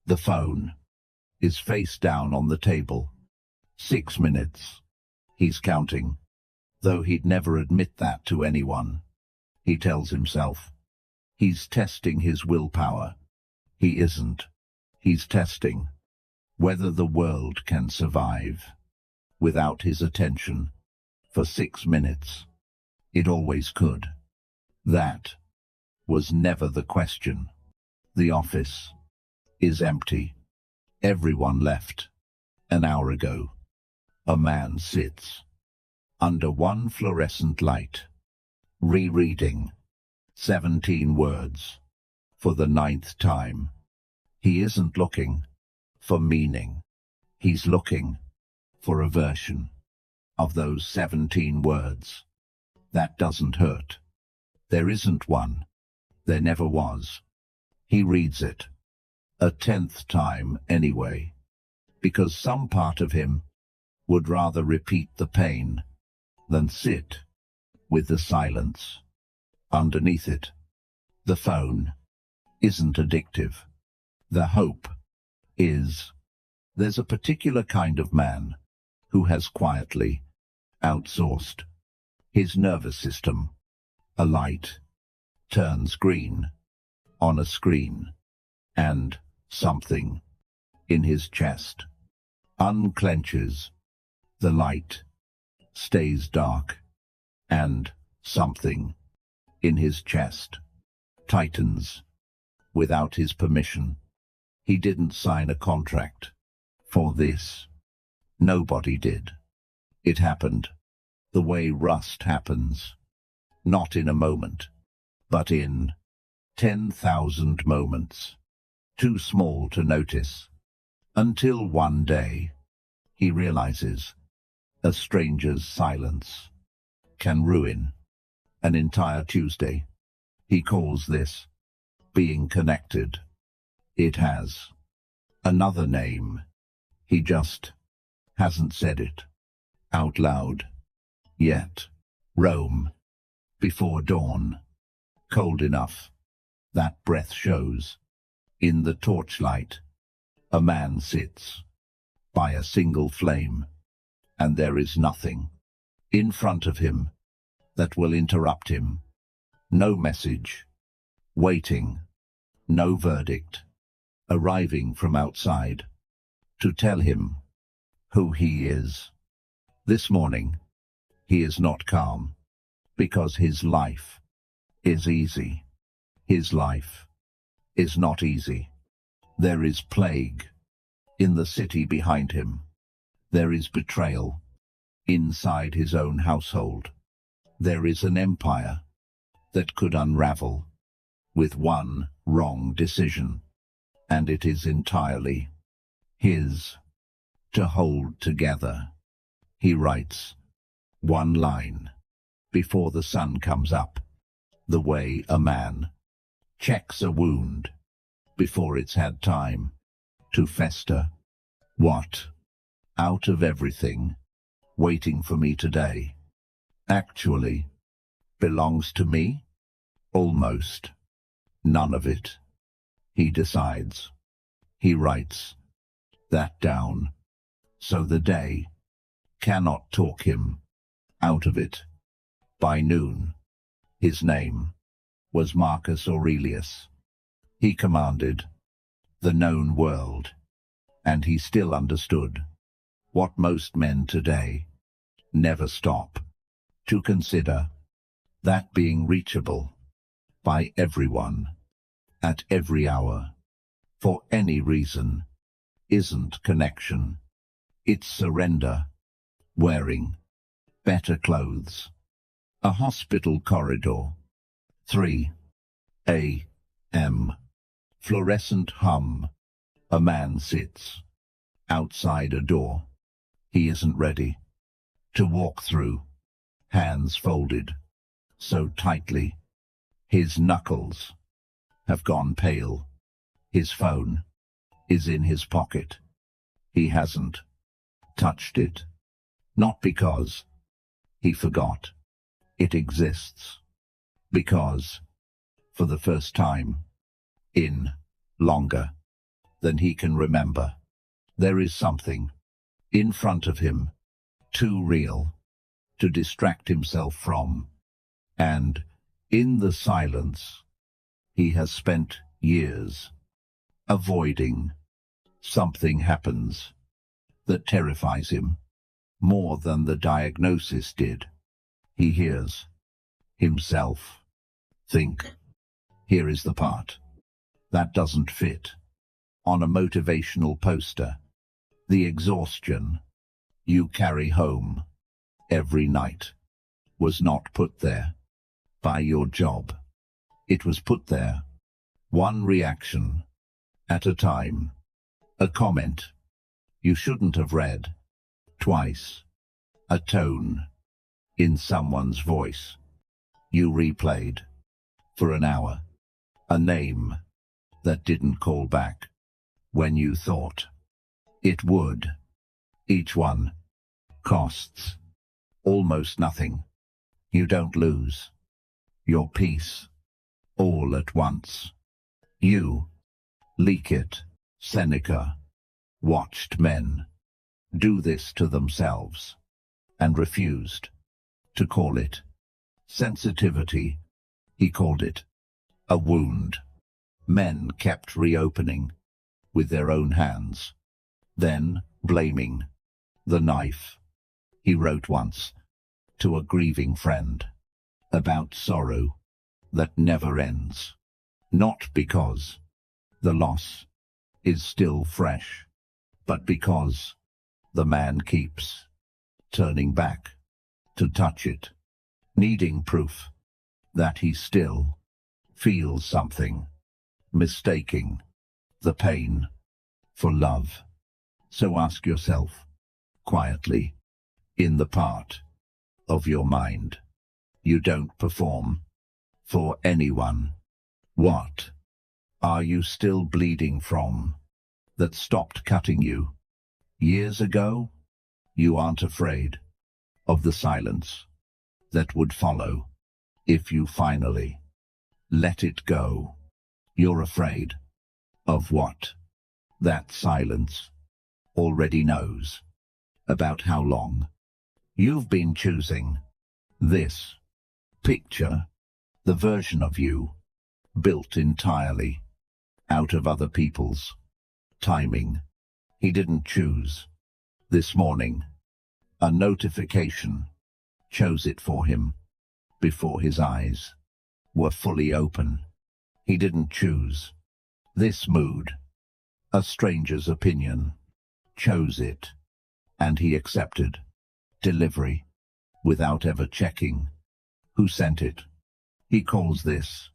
The phone is face down on the table. 6 minutes. He's counting, though he'd never admit that to anyone. He tells himself he's testing his willpower. He isn't. He's testing whether the world can survive without his attention for 6 minutes. It always could. That was never the question. The office is empty. Everyone left an hour ago. A man sits under one fluorescent light, rereading 17 words for the 9th time. He isn't looking for meaning. He's looking for a version of those 17 words that doesn't hurt. There isn't one. There never was. He reads it a 10th time anyway, because some part of him would rather repeat the pain than sit with the silence underneath it. The phone isn't addictive. The hope is. There's a particular kind of man who has quietly outsourced his nervous system. A light turns green on a screen, and something in his chest unclenches. The light stays dark, and something in his chest tightens without his permission. He didn't sign a contract for this. Nobody did. It happened the way rust happens, not in a moment, but in 10,000 moments, too small to notice, until one day he realizes a stranger's silence can ruin an entire Tuesday. He calls this being connected. It has another name. He just hasn't said it out loud yet. Rome, before dawn, cold enough that breath shows. In the torchlight, a man sits by a single flame, and there is nothing in front of him that will interrupt him. No message, waiting, no verdict, arriving from outside to tell him who he is. This morning, he is not calm, because his life is easy. His life is not easy. There is plague in the city behind him. There is betrayal inside his own household. There is an empire that could unravel with one wrong decision, and it is entirely his to hold together. He writes one line before the sun comes up, the way a man checks a wound before it's had time to fester. What, out of everything waiting for me today, actually belongs to me? Almost none of it. He decides. He writes that down, so the day cannot talk him out of it. By noon, his name was Marcus Aurelius. He commanded the known world, and he still understood what most men today never stop to consider, that being reachable by everyone at every hour for any reason isn't connection. It's surrender. Wearing better clothes. A hospital corridor. 3 a.m. Fluorescent hum. A man sits outside a door. He isn't ready to walk through. Hands folded so tightly. His knuckles have gone pale. His phone is in his pocket. He hasn't touched it. Not because he forgot it exists, because, for the first time in longer than he can remember. There is something in front of him, too real to distract himself from, and in the silence he has spent years avoiding. Something happens that terrifies him more than the diagnosis did. He hears himself think. Here is the part that doesn't fit on a motivational poster. The exhaustion you carry home every night was not put there by your job. It was put there, one reaction at a time. A comment you shouldn't have read twice. A tone in someone's voice you replayed for an hour. A name that didn't call back when you thought it would. Each one costs almost nothing. You don't lose your peace all at once. You leak it. Seneca watched men do this to themselves and refused to call it sensitivity. He called it a wound. Men kept reopening with their own hands, then blaming the knife. He wrote once to a grieving friend about sorrow that never ends, not because the loss is still fresh, but because the man keeps turning back to touch it, needing proof that he still feels something, mistaking the pain for love. So ask yourself quietly, in the part of your mind you don't perform for anyone, what are you still bleeding from that stopped cutting you years ago? You aren't afraid of the silence that would follow if you finally let it go. You're afraid of what that silence already knows about how long you've been choosing this picture, the version of you built entirely out of other people's timing. He didn't choose this morning. A notification chose it for him before his eyes were fully open. He didn't choose this mood. A stranger's opinion chose it, and he accepted delivery without ever checking who sent it. He calls this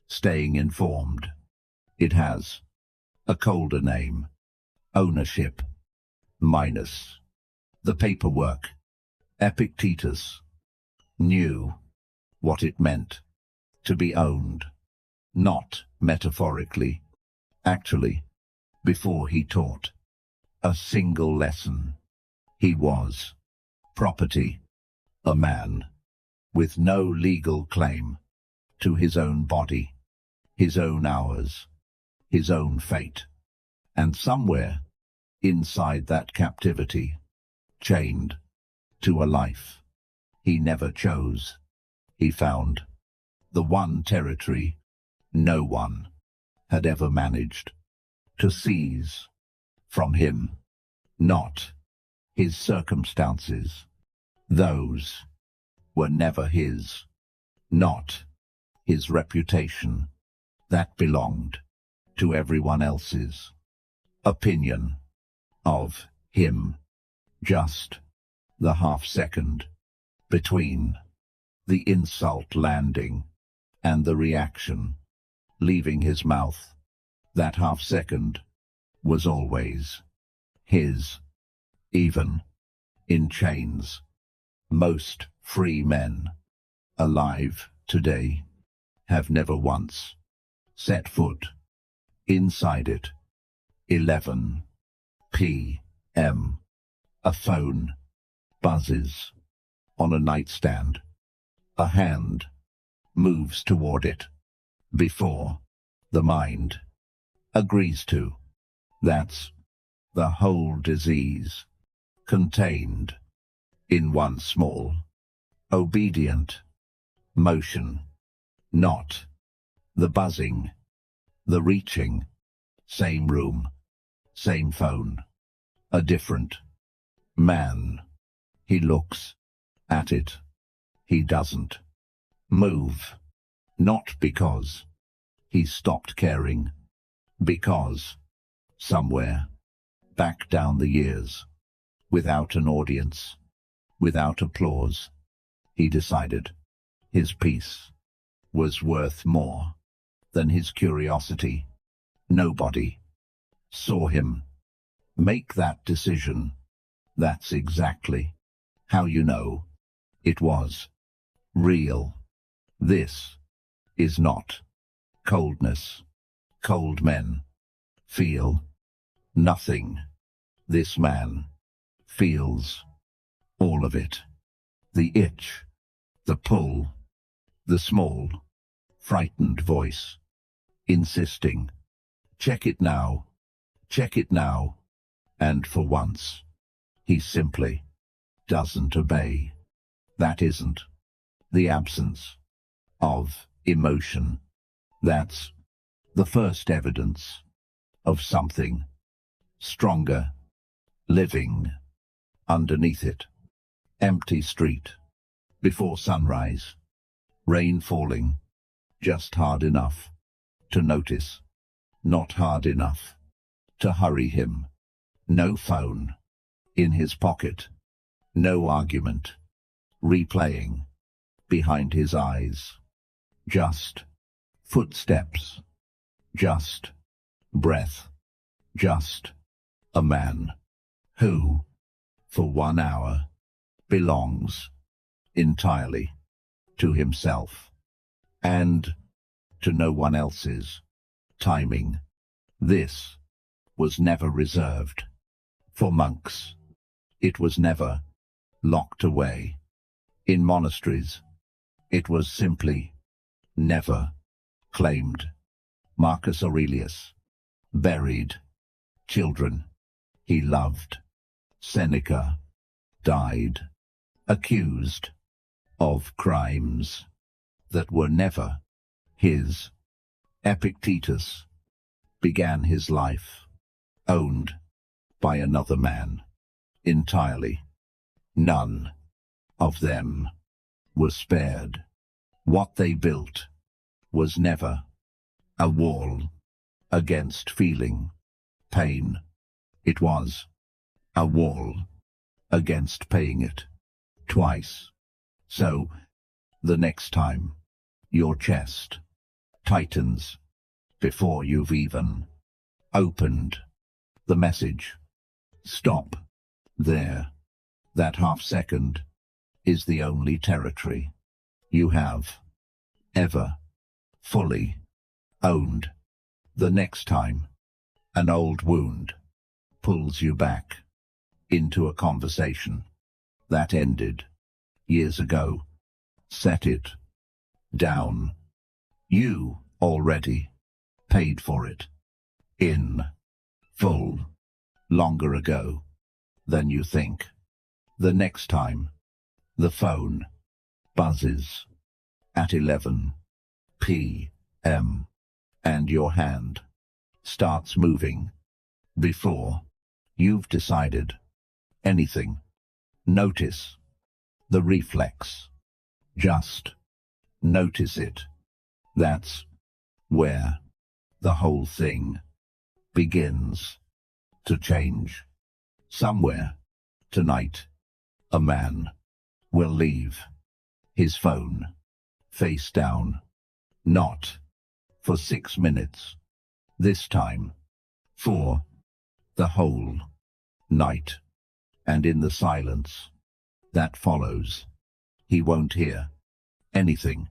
staying informed. It has a colder name: ownership minus the paperwork. Epictetus knew what it meant to be owned, not metaphorically, actually, before he taught a single lesson. He was property, a man with no legal claim to his own body, his own hours, his own fate. And somewhere inside that captivity, chained to a life he never chose, he found the one territory no one had ever managed to seize from him. Not his circumstances. Those were never his. Not his reputation. That belonged to everyone else's opinion of him. Just the half-second between the insult landing and the reaction leaving his mouth. That half-second was always his, even in chains. Most free men alive today have never once set foot inside it. 11 p.m. A phone buzzes on a nightstand. A hand moves toward it before the mind agrees to. That's the whole disease, contained in one small, obedient motion. Not the buzzing, the reaching, same room, same phone, a different man. He looks at it. He doesn't move. Not because he stopped caring, because somewhere back down the years, without an audience, without applause, he decided his peace was worth more than his curiosity. Nobody saw him make that decision. That's exactly how you know it was real. This is not coldness. Cold men feel nothing. This man feels all of it. The itch, the pull, the small, frightened voice, insisting, check it now, check it now. And for once, he simply doesn't obey. That isn't the absence of emotion. That's the first evidence of something stronger living underneath it. Empty street, before sunrise, rain falling, just hard enough to notice, not hard enough to hurry him. No phone in his pocket, no argument replaying behind his eyes, just footsteps, just breath, just a man who, for 1 hour, belongs entirely to himself and to no one else's timing. This was never reserved for monks. It was never locked away in monasteries. It was simply never claimed. Marcus Aurelius buried children he loved. Seneca died accused of crimes that were never his. Epictetus began his life owned by another man entirely. None of them were spared. What they built was never a wall against feeling pain. It was a wall against paying it twice. So, the next time your chest tightens before you've even opened the message, stop there. That half second is the only territory you have ever fully owned. The next time an old wound pulls you back into a conversation that ended years ago, set it down. You already paid for it in full longer ago than you think. The next time the phone buzzes at 11 p.m. and your hand starts moving before you've decided anything, notice the reflex. Just notice it. That's where the whole thing begins to change. Somewhere tonight, a man will leave his phone face down, not for 6 minutes, this time for the whole night. And in the silence that follows, he won't hear anything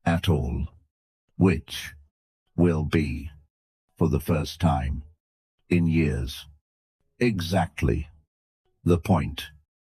at all, which will be, for the first time in years, exactly the point